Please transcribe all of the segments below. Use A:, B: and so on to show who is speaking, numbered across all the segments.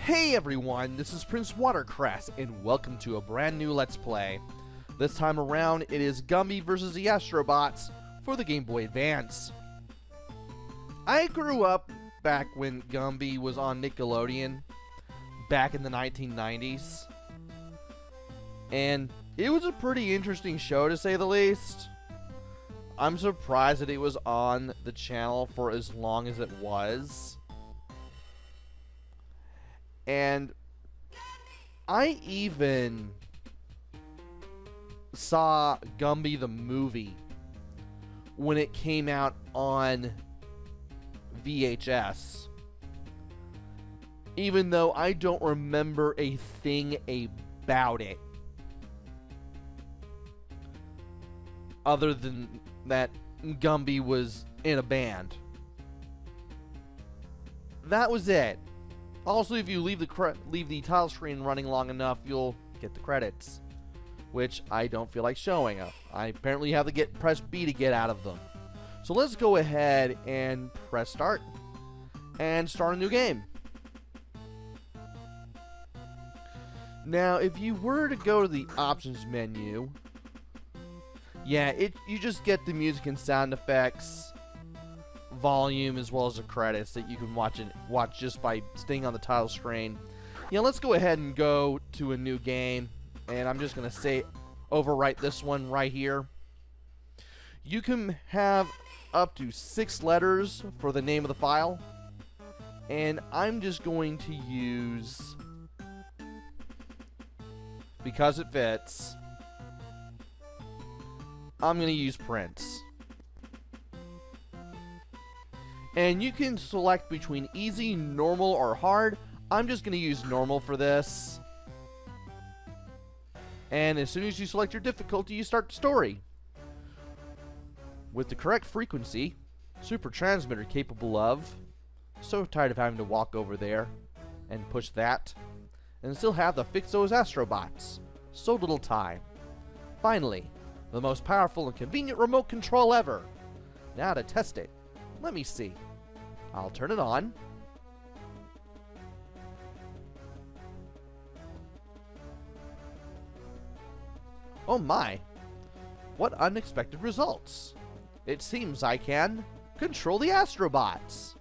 A: Hey everyone, this is PrinceWatercress, and welcome to a brand new Let's Play. This time around, it is Gumby vs. the Astrobots for the Game Boy Advance. I grew up back when Gumby was on Nickelodeon, back in the 1990s. And it was a pretty interesting show, to say the least. I'm surprised that it was on the channel for as long as it was. And I even saw Gumby the movie when it came out on VHS. Even though I don't remember a thing about it. Other than that Gumby was in a band. That was it. Also, if you leave the title screen running long enough, you'll get the credits, which I don't feel like showing. I apparently have to press B to get out of them. So let's go ahead and press start and start a new game. Now, if you were to go to the options menu, yeah, you just get the music and sound effects, volume, as well as the credits that you can watch just by staying on the title screen. Yeah, let's go ahead and go to a new game, and I'm just gonna overwrite this one right here. You can have up to 6 letters for the name of the file, and I'm just going to use, because it fits, I'm gonna use Prince. And you can select between easy, normal, or hard. I'm just going to use normal for this. And as soon as you select your difficulty, you start the story. With the correct frequency, super transmitter capable of... So tired of having to walk over there and push that. And still have to fix those Astrobots. So little time. Finally, the most powerful and convenient remote control ever. Now to test it. Let me see. I'll turn it on. Oh my. What unexpected results. It seems I can control the Astrobots.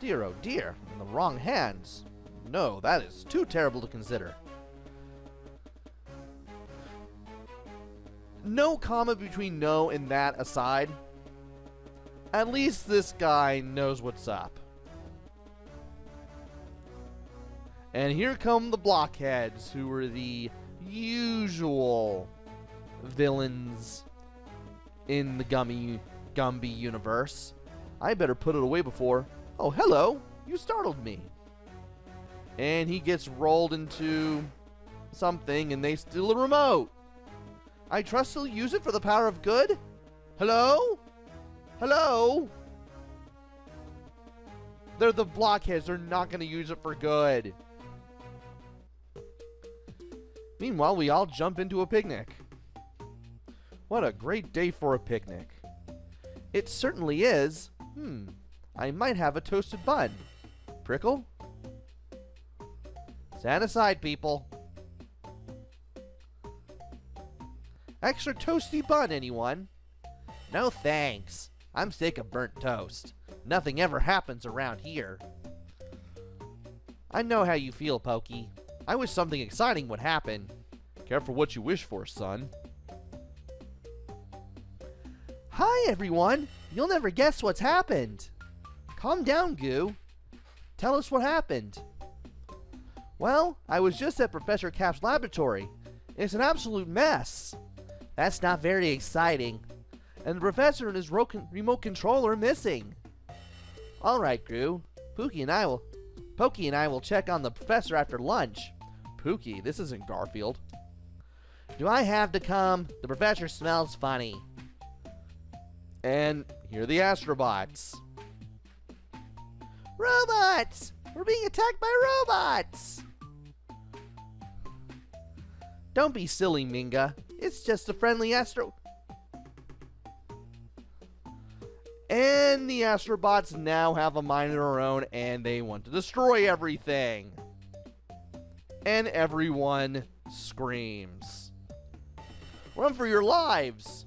A: Dear oh dear, in the wrong hands. No, that is too terrible to consider. No comma between no and that aside. At least this guy knows what's up. And here come the Blockheads, who are the usual villains in the Gumby universe. I better put it away before... Oh, hello! You startled me. And he gets rolled into something, and they steal a remote. I trust he'll use it for the power of good? Hello? Hello? They're the Blockheads. They're not going to use it for good. Meanwhile, we all jump into a picnic. What a great day for a picnic. It certainly is. I might have a toasted bun. Prickle? Stand aside, people. Extra toasty bun, anyone? No thanks. I'm sick of burnt toast. Nothing ever happens around here. I know how you feel, Pokey. I wish something exciting would happen. Careful what you wish for, son. Hi, everyone. You'll never guess what's happened. Calm down, Goo. Tell us what happened. Well, I was just at Professor Cap's laboratory. It's an absolute mess. That's not very exciting. And the professor and his remote control are missing. Alright, Gru. Pokey and I will check on the professor after lunch. Pokey, this isn't Garfield. Do I have to come? The professor smells funny. And here are the Astrobots. Robots! We're being attacked by robots! Don't be silly, Minga. It's just a friendly And the Astrobots now have a mind of their own, and they want to destroy everything. and everyone screams. Run for your lives!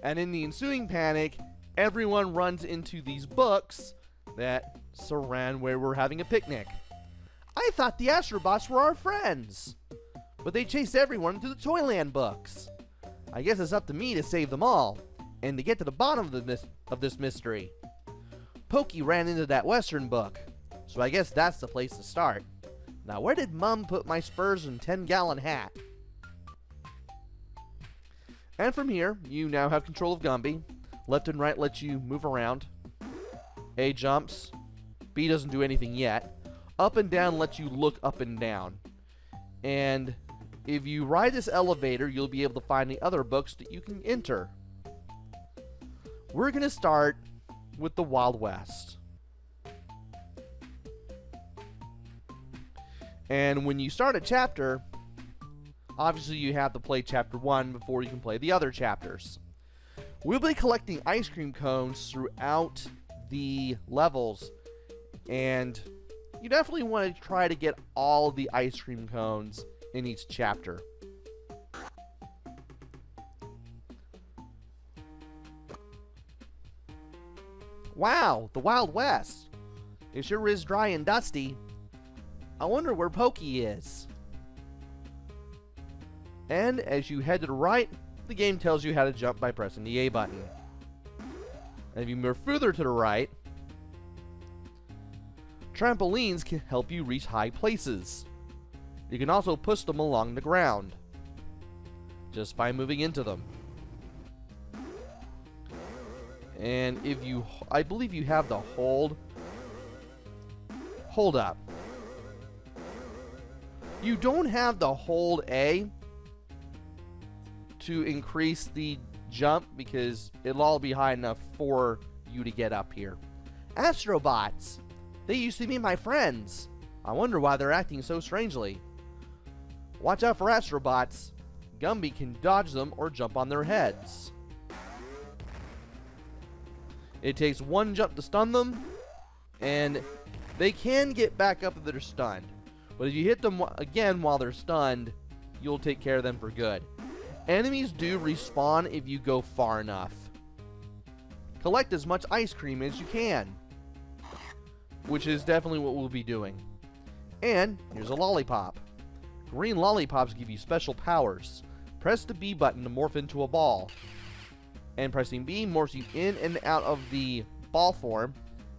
A: And in the ensuing panic, everyone runs into these books that surround where we're having a picnic. I thought the Astrobots were our friends, but they chased everyone into the Toyland books. I guess it's up to me to save them all, and to get to the bottom of this mystery. Pokey ran into that Western book, so I guess that's the place to start. Now, where did Mum put my spurs and 10-gallon hat? And from here, you now have control of Gumby. Left and right lets you move around. A jumps. B doesn't do anything yet. Up and down lets you look up and down. And if you ride this elevator, you'll be able to find the other books that you can enter. We're going to start with the Wild West. And when you start a chapter, obviously you have to play chapter 1 before you can play the other chapters. We'll be collecting ice cream cones throughout the levels, and you definitely want to try to get all of the ice cream cones in each chapter. Wow, the Wild West. It sure is dry and dusty. I wonder where Pokey is. And as you head to the right, the game tells you how to jump by pressing the A button. And if you move further to the right, trampolines can help you reach high places. You can also push them along the ground just by moving into them. And if you, I believe you have the hold up. You don't have the hold A to increase the jump because it'll all be high enough for you to get up here. Astrobots! They used to be my friends. I wonder why they're acting so strangely. Watch out for Astrobots. Gumby can dodge them or jump on their heads. It takes one jump to stun them, and they can get back up if they're stunned. But if you hit them again while they're stunned, you'll take care of them for good. Enemies do respawn if you go far enough. Collect as much ice cream as you can, which is definitely what we'll be doing. And here's a lollipop. Green lollipops give you special powers. Press the B button to morph into a ball. And pressing B morphs you in and out of the ball form.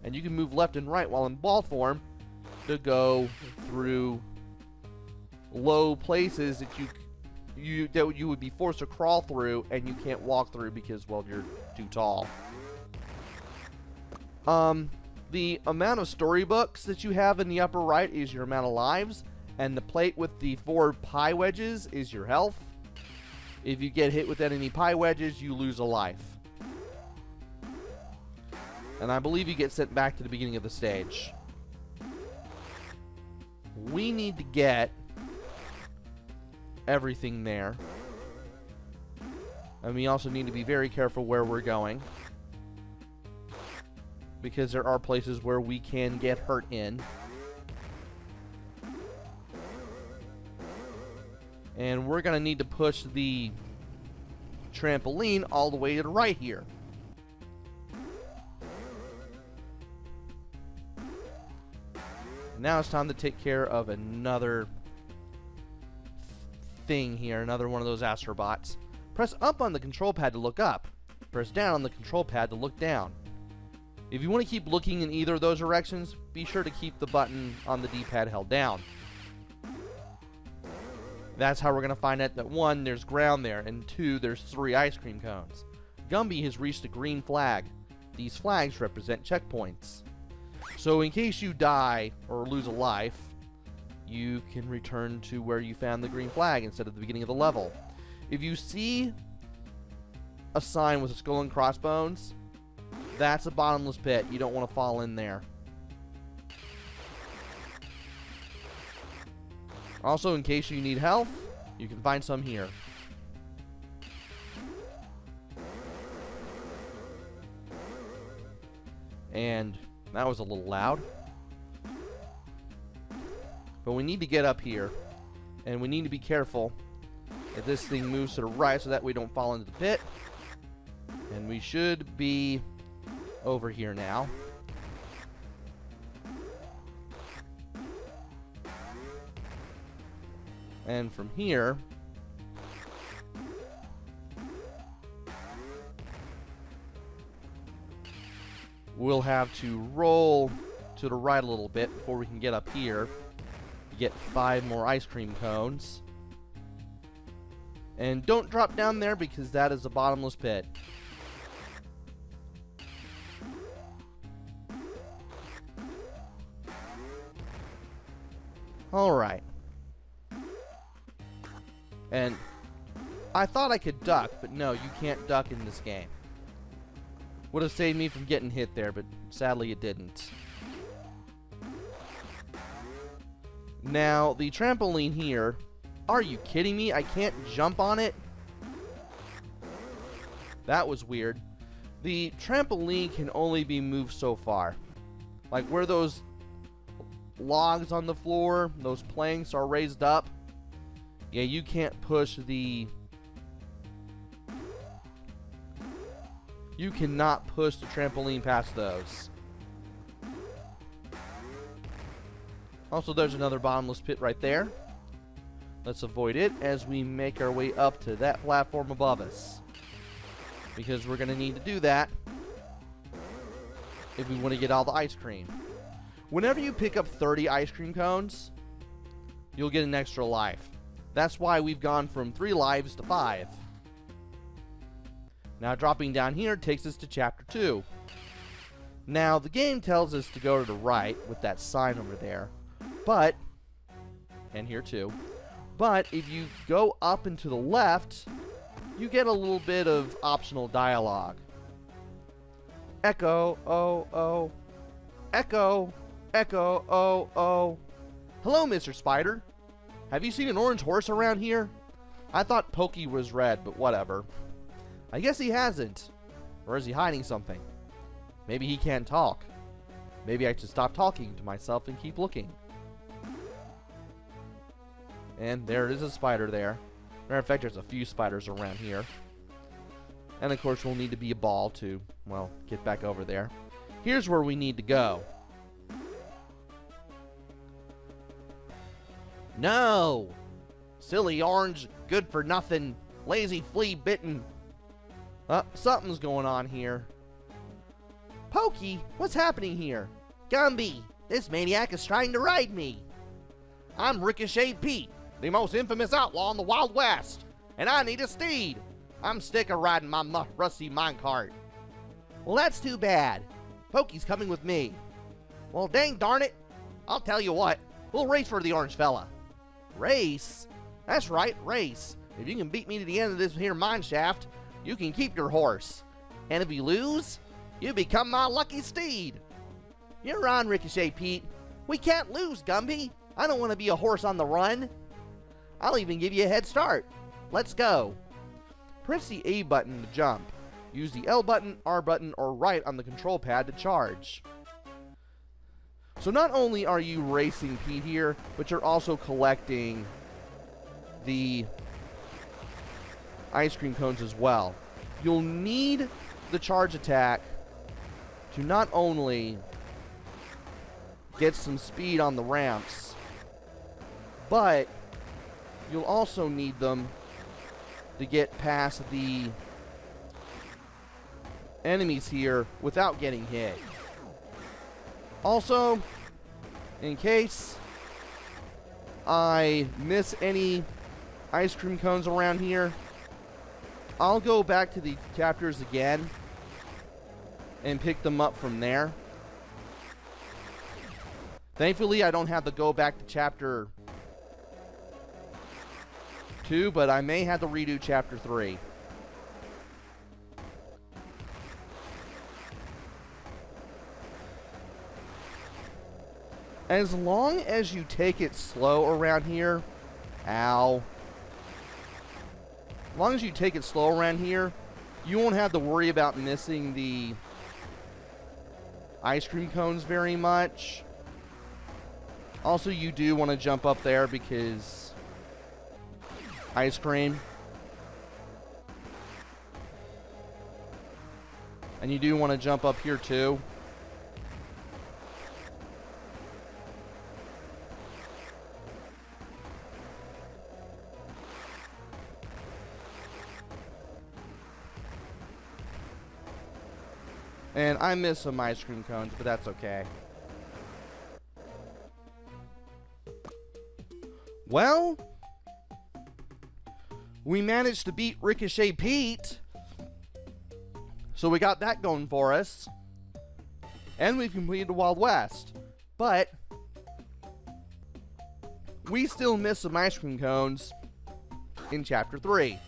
A: And you can move left and right while in ball form to go through low places that you would be forced to crawl through and you can't walk through because, well, you're too tall. The amount of storybooks that you have in the upper right is your amount of lives, and the plate with the 4 pie wedges is your health. If you get hit with any pie wedges, you lose a life. And I believe you get sent back to the beginning of the stage. We need to get everything there. And we also need to be very careful where we're going, because there are places where we can get hurt in. And we're going to need to push the trampoline all the way to the right here. Now it's time to take care of another thing here, another one of those Astrobots. Press up on the control pad to look up. Press down on the control pad to look down. If you want to keep looking in either of those directions, be sure to keep the button on the D-pad held down. That's how we're going to find out that 1, there's ground there, and 2, there's 3 ice cream cones. Gumby has reached a green flag. These flags represent checkpoints. So in case you die or lose a life, you can return to where you found the green flag instead of the beginning of the level. If you see a sign with a skull and crossbones, that's a bottomless pit. You don't want to fall in there. Also, in case you need health, you can find some here. And that was a little loud. But we need to get up here. And we need to be careful if this thing moves to the right so that we don't fall into the pit. And we should be over here now. And from here, we'll have to roll to the right a little bit before we can get up here to get 5 more ice cream cones. And don't drop down there because that is a bottomless pit. Alright. And I thought I could duck, but no, you can't duck in this game. Would have saved me from getting hit there, but sadly it didn't. Now, the trampoline here, are you kidding me? I can't jump on it? That was weird. The trampoline can only be moved so far. Like where those logs on the floor, those planks are raised up. Yeah, you can't push the... You cannot push the trampoline past those. Also, there's another bottomless pit right there. Let's avoid it as we make our way up to that platform above us. Because we're going to need to do that if we want to get all the ice cream. Whenever you pick up 30 ice cream cones, you'll get an extra life. That's why we've gone from 3 lives to 5. Now dropping down here takes us to chapter 2. Now the game tells us to go to the right with that sign over there. But, and here too, but if you go up and to the left, you get a little bit of optional dialogue. Echo, oh, oh. Echo, echo, oh, oh. Hello, Mr. Spider. Have you seen an orange horse around here? I thought Pokey was red, but whatever. I guess he hasn't. Or is he hiding something? Maybe he can't talk. Maybe I should stop talking to myself and keep looking. And there is a spider there. Matter of fact, there's a few spiders around here. And of course, we'll need to be a ball to, well, get back over there. Here's where we need to go. No! Silly orange, good for nothing, lazy flea bitten. Something's going on here. Pokey, what's happening here? Gumby, this maniac is trying to ride me. I'm Ricochet Pete, the most infamous outlaw in the Wild West, and I need a steed. I'm sick of riding my rusty minecart. Well, that's too bad. Pokey's coming with me. Well, dang darn it. I'll tell you what, we'll race for the orange fella. Race? That's right, race. If you can beat me to the end of this here mine shaft, you can keep your horse. And if you lose, you become my lucky steed. You're on, Ricochet Pete. We can't lose, Gumby. I don't want to be a horse on the run. I'll even give you a head start. Let's go. Press the A button to jump. Use the L button, R button, or right on the control pad to charge. So not only are you racing Pete here, but you're also collecting the ice cream cones as well. You'll need the charge attack to not only get some speed on the ramps, but you'll also need them to get past the enemies here without getting hit. Also, in case I miss any ice cream cones around here, I'll go back to the chapters again and pick them up from there. Thankfully, I don't have to go back to chapter 2, but I may have to redo chapter 3. As long as you take it slow around here, ow. As long as you take it slow around here, you won't have to worry about missing the ice cream cones very much. Also, you do want to jump up there because ice cream. And you do want to jump up here too. And I missed some ice cream cones, but that's okay. Well, we managed to beat Ricochet Pete. So we got that going for us. And we've completed the Wild West. But we still missed some ice cream cones in Chapter 3.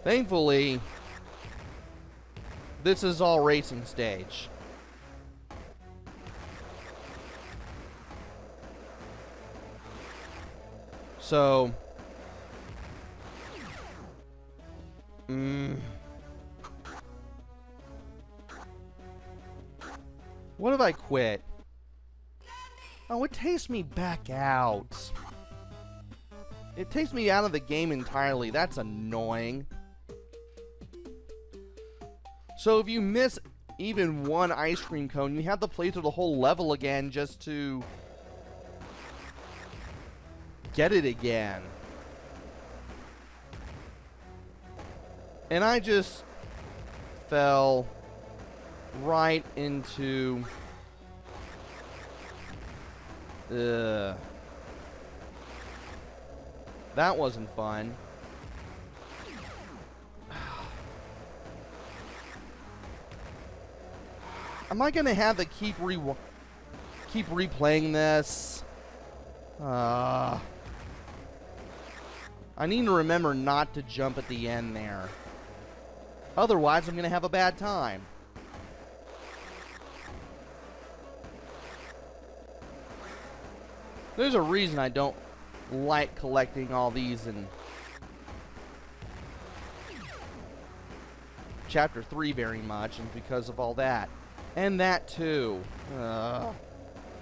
A: Thankfully, this is all racing stage. So, what if I quit? Oh, it takes me back out. It takes me out of the game entirely. That's annoying. So if you miss even one ice cream cone, you have to play through the whole level again just to get it again. And I just fell right into that wasn't fun. Am I gonna have to keep replaying this? I need to remember not to jump at the end there. Otherwise, I'm gonna have a bad time. There's a reason I don't like collecting all these in Chapter 3 very much, and because of all that. And that too.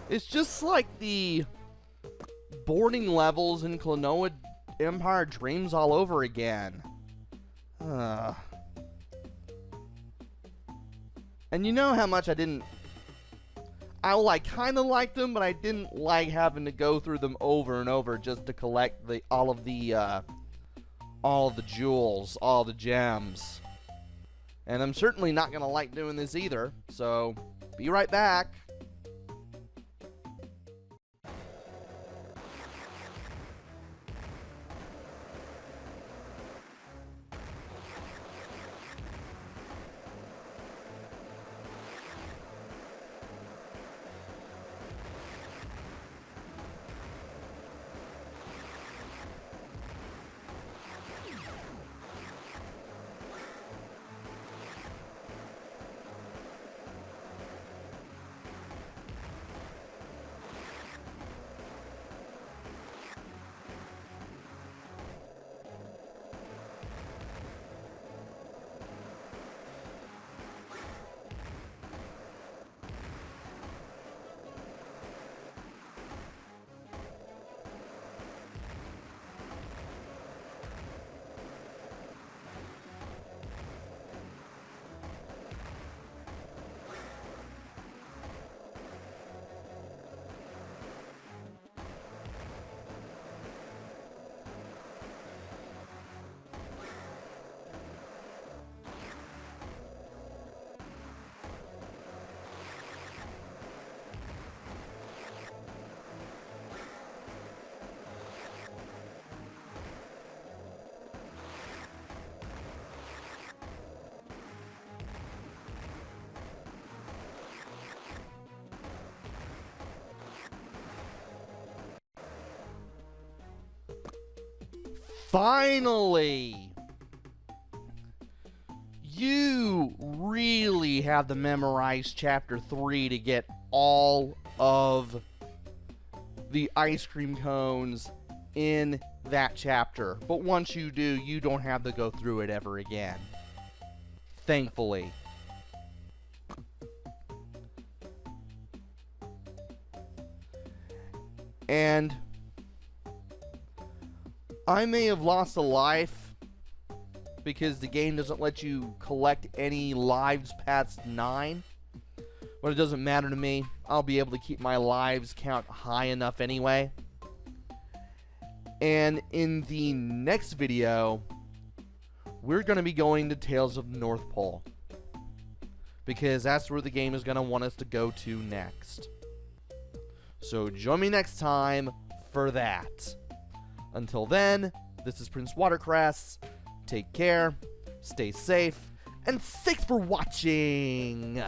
A: It's just like the boarding levels in Klonoa Empire Dreams all over again. And you know how much I kind of liked them, but I didn't like having to go through them over and over just to collect all of the jewels, all the gems. And I'm certainly not going to like doing this either, so be right back. Finally! You really have to memorize Chapter 3 to get all of the ice cream cones in that chapter. But once you do, you don't have to go through it ever again. Thankfully. And I may have lost a life because the game doesn't let you collect any lives past 9. But it doesn't matter to me. I'll be able to keep my lives count high enough anyway. And in the next video, we're going to be going to Tales of the North Pole, because that's where the game is going to want us to go to next. So join me next time for that. Until then, this is PrinceWatercress. Take care, stay safe, and thanks for watching!